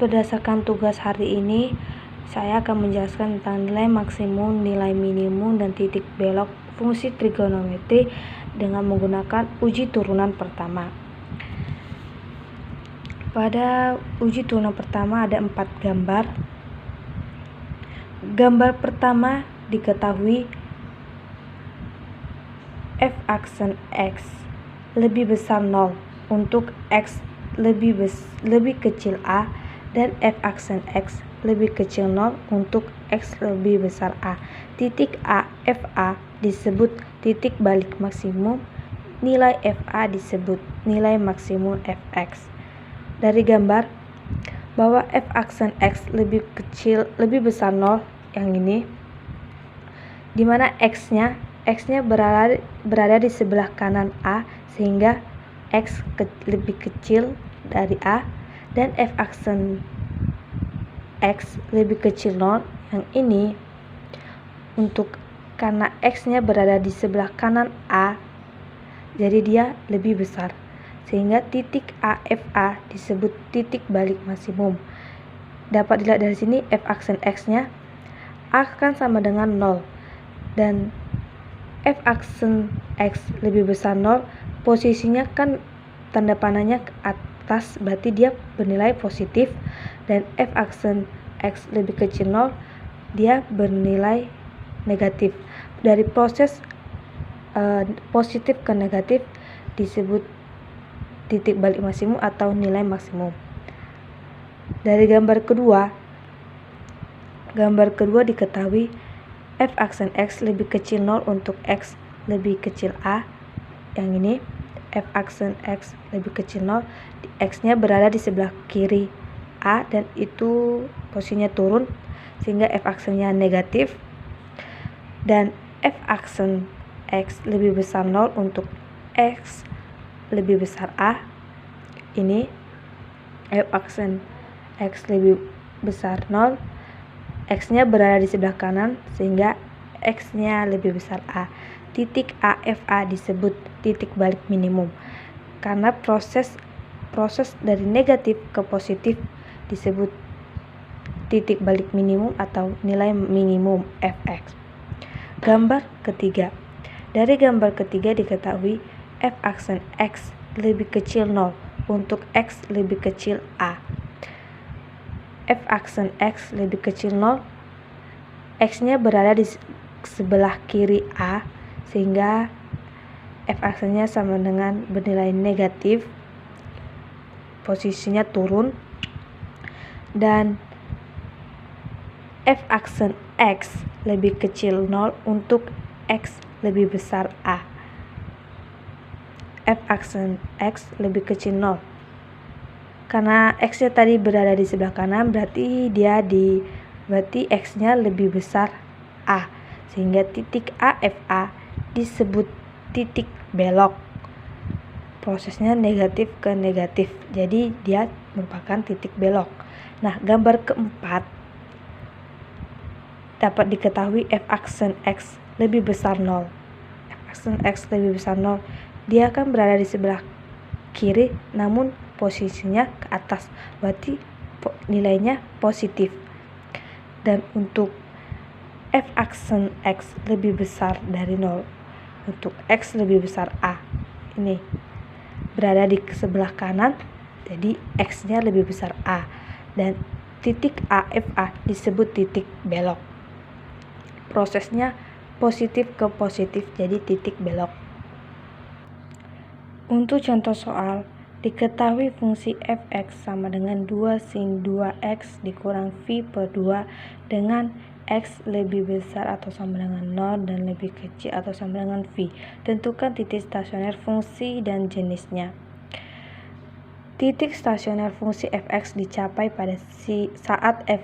Berdasarkan tugas hari ini, saya akan menjelaskan tentang nilai maksimum, nilai minimum, dan titik belok fungsi trigonometri dengan menggunakan uji turunan pertama. Pada uji turunan pertama ada 4 gambar. Gambar pertama diketahui f aksen x lebih besar 0 untuk x lebih kecil a, dan f aksen x lebih kecil 0 untuk x lebih besar a. Titik a, fa disebut titik balik maksimum, nilai fa disebut nilai maksimum fx. Dari gambar bahwa f aksen x lebih besar 0 yang ini, dimana x-nya berada di sebelah kanan a, sehingga x lebih kecil dari a, dan f aksen x lebih kecil 0 yang ini karena x-nya berada di sebelah kanan a, jadi dia lebih besar, sehingga titik a, fa disebut titik balik maksimum. Dapat dilihat dari sini f aksen x-nya akan sama dengan 0, dan f aksen x lebih besar 0, posisinya kan tanda panahnya ke atas, berarti dia bernilai positif, dan f aksen x lebih kecil 0, dia bernilai negatif. Dari proses positif ke negatif disebut titik balik maksimum atau nilai maksimum. Dari gambar kedua diketahui f aksen x lebih kecil 0 untuk x lebih kecil a, yang ini f aksen x lebih kecil 0, x-nya berada di sebelah kiri a, dan itu posisinya turun, sehingga f aksennya negatif. Dan f aksen x lebih besar 0 untuk x lebih besar a, ini f aksen x lebih besar 0, x-nya berada di sebelah kanan, sehingga x-nya lebih besar a. Titik a, fa disebut titik balik minimum, karena proses dari negatif ke positif disebut titik balik minimum atau nilai minimum fx. Gambar ketiga. Dari gambar ketiga diketahui f aksen x lebih kecil 0 untuk x lebih kecil a. F aksen x lebih kecil 0, x-nya berada di sebelah kiri a, sehingga f aksennya sama dengan bernilai negatif, posisinya turun. Dan f aksen x lebih kecil 0 untuk x lebih besar a. F aksen x lebih kecil 0, karena x-nya tadi berada di sebelah kanan, berarti x-nya lebih besar a, sehingga titik a, fa disebut titik belok. Prosesnya negatif ke negatif, jadi dia merupakan titik belok. Nah, gambar keempat dapat diketahui f aksen x lebih besar 0. F aksen x lebih besar 0, dia akan berada di sebelah kiri, namun posisinya ke atas, berarti nilainya positif. Dan untuk f aksen x lebih besar dari 0 untuk x lebih besar a, ini berada di sebelah kanan, jadi x-nya lebih besar a, dan titik a, fa disebut titik belok. Prosesnya positif ke positif, jadi titik belok. Untuk contoh soal, diketahui fungsi fx sama dengan 2 sin 2x dikurang v per 2 dengan x lebih besar atau sama dengan 0 dan lebih kecil atau sama dengan v. Tentukan titik stasioner fungsi dan jenisnya. Titik stasioner fungsi fx dicapai pada saat f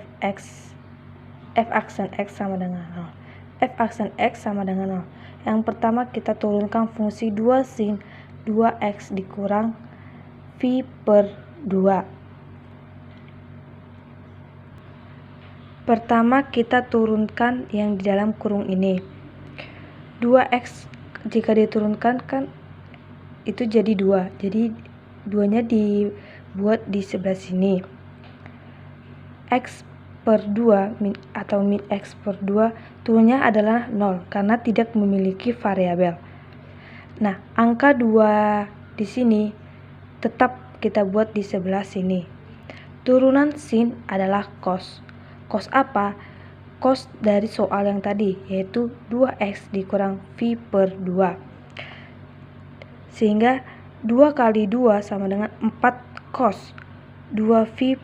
aksen x sama dengan 0. F aksen x sama dengan 0. Yang pertama kita turunkan fungsi 2 sin 2x dikurang v per 2. Pertama kita turunkan yang di dalam kurung ini. 2x jika diturunkan kan itu jadi 2. Jadi 2-nya dibuat di sebelah sini. X per 2 atau min X per 2 turunnya adalah 0 karena tidak memiliki variabel. Nah, angka 2 di sini tetap kita buat di sebelah sini. Turunan sin adalah cos. Cos apa? Cos dari soal yang tadi, yaitu 2x dikurang V per 2. Sehingga 2 kali 2 sama dengan 4 cos 2V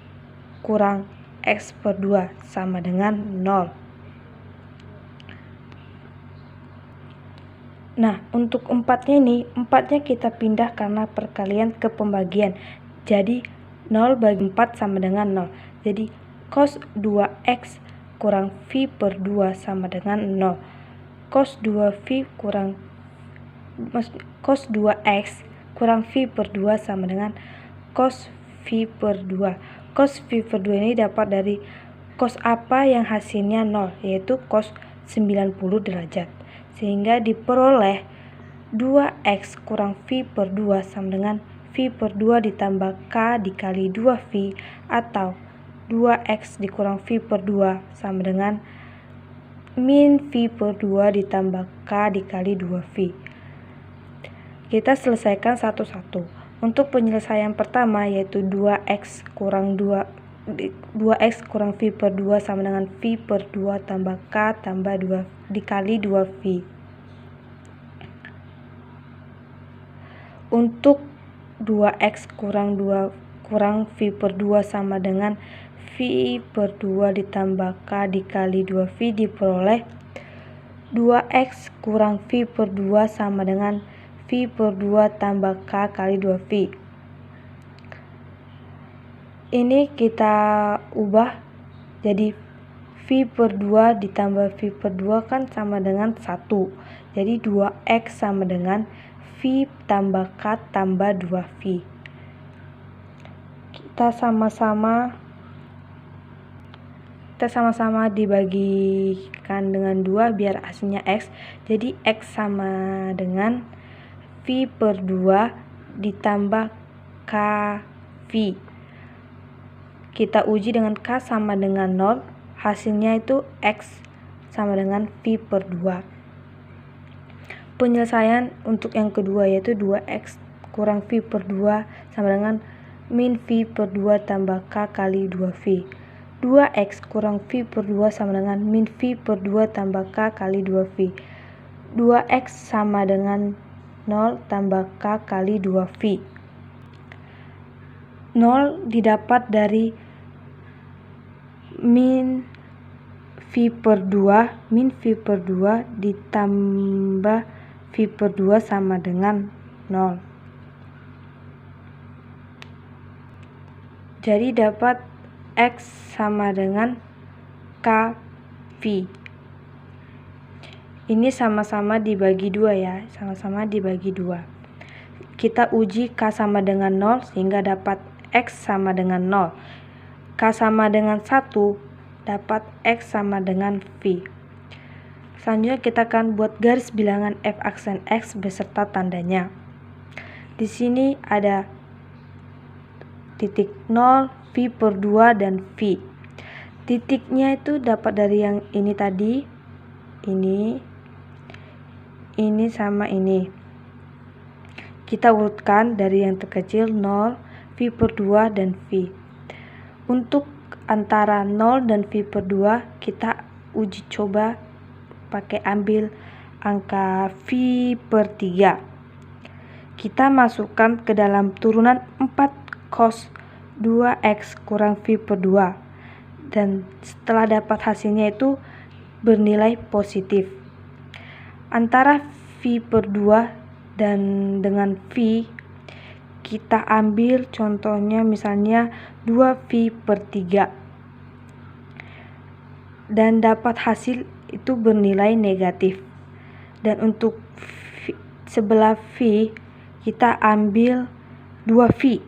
kurang X per 2 sama dengan 0. Nah, untuk 4-nya ini, 4-nya kita pindah karena perkalian ke pembagian. Jadi, 0 bagi 4 sama dengan 0. Jadi, cos 2x kurang V per 2 sama dengan 0. Cos 2x kurang V per 2 sama dengan cos V per 2. Cos V per 2 ini dapat dari cos apa yang hasilnya 0, yaitu cos 90 derajat. Sehingga diperoleh 2x kurang V per 2 sama dengan V per 2 ditambah K dikali 2V, atau 2x dikurang V per 2 sama dengan min V per 2 ditambah K dikali 2V. Kita selesaikan satu-satu. Untuk penyelesaian pertama yaitu 2x kurang V per 2 sama dengan V per 2 tambah K tambah 2 dikali 2V. Untuk 2x kurang V per 2 sama dengan V per 2 ditambah K dikali 2V diperoleh 2x kurang V per 2 sama dengan V per 2 tambah K kali 2V. Ini kita ubah jadi V per 2 ditambah V per 2 kan sama dengan 1. Jadi 2x sama dengan V tambah K tambah 2V. Kita sama-sama dibagikan dengan 2 biar hasilnya X. Jadi X sama dengan V per 2 ditambah KV. Kita uji dengan K sama dengan 0. Hasilnya itu X sama dengan V per 2. Penyelesaian untuk yang kedua yaitu 2x kurang V per 2 sama dengan min V per 2 tambah K kali 2V. 2x kurang V per 2 sama dengan min V per 2 tambah K kali 2V. 2x sama dengan 0 tambah K kali 2V. 0 didapat dari min V per 2 ditambah V per 2 sama dengan 0. Jadi dapat X sama dengan KV. Ini sama-sama dibagi 2 ya, sama-sama dibagi 2. Kita uji K sama dengan 0 sehingga dapat X sama dengan 0. K sama dengan 1 dapat X sama dengan V. Selanjutnya kita akan buat garis bilangan F aksen X beserta tandanya. Di sini ada titik 0, V per 2, dan V. Titiknya itu dapat dari yang ini tadi, ini sama ini. Kita urutkan dari yang terkecil 0, V per 2, dan V. Untuk antara 0 dan V per 2 kita uji coba pakai ambil angka V per 3. Kita masukkan ke dalam turunan 4 cos 2x kurang V per 2. Dan setelah dapat hasilnya itu bernilai positif. Antara V per 2 dan dengan V, kita ambil contohnya misalnya 2V per 3. Dan dapat hasil itu bernilai negatif. Dan untuk sebelah V kita ambil 2V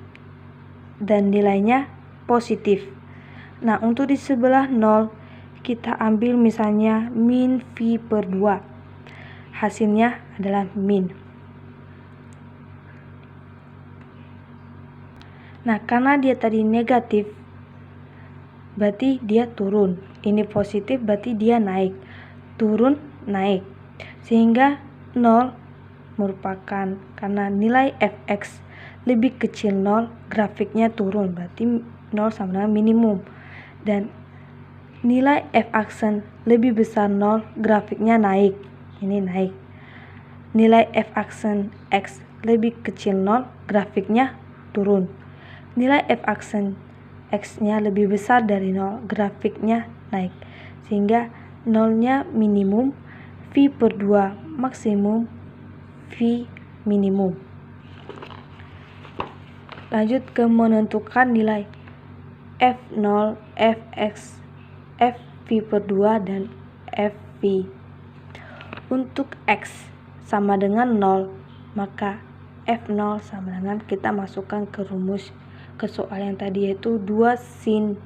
dan nilainya positif. Nah, untuk di sebelah 0 kita ambil misalnya min V per 2. Hasilnya adalah min. Nah, karena dia tadi negatif, berarti dia turun. Ini positif berarti dia naik. Turun, naik. Sehingga 0 merupakan, karena nilai fx lebih kecil 0, grafiknya turun. Berarti 0 sama dengan minimum. Dan nilai f aksen lebih besar 0, grafiknya naik. Ini naik. Nilai f aksen x lebih kecil 0, grafiknya turun. Nilai f aksen x-nya lebih besar dari 0, grafiknya naik. Sehingga 0-nya minimum, V/2 maksimum, V minimum. Lanjut ke menentukan nilai F0, Fx, Fv/2 dan Fv. Untuk x sama dengan 0, maka F0 sama dengan, kita masukkan ke rumus ke soal yang tadi, yaitu 2 sin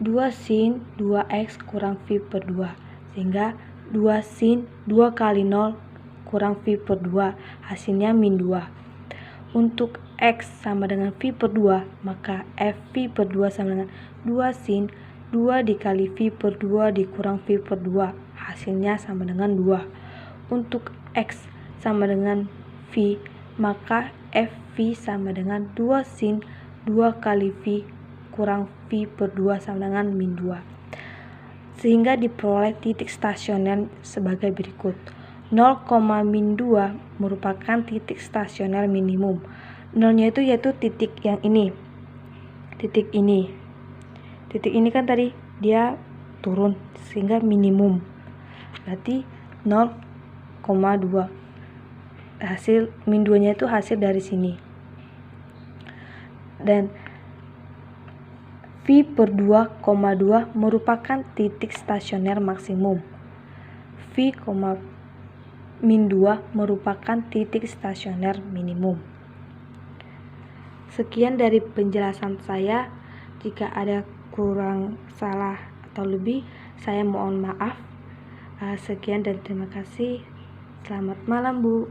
2x kurang V/2. Sehingga 2 sin 2 kali 0 kurang V/2, hasilnya min 2. Untuk x sama dengan V/2, maka Fv/2 sama dengan 2 sin 2 dikali V/2 dikurang V/2, hasilnya sama dengan 2. Untuk x sama dengan V, maka Fv sama dengan 2 sin 2 kali V kurang V/2 sama dengan min 2. Sehingga diperoleh titik stasioner sebagai berikut. 0,-2 merupakan titik stasioner minimum. 0-nya itu yaitu titik yang ini. Titik ini. Titik ini kan tadi dia turun sehingga minimum. Berarti 0,2. Hasil min 2-nya itu hasil dari sini. Dan V/2,2 merupakan titik stasioner maksimum. V,-2 merupakan titik stasioner minimum. Sekian dari penjelasan saya. Jika ada kurang, salah, atau lebih, saya mohon maaf. Sekian dan terima kasih. Selamat malam, Bu.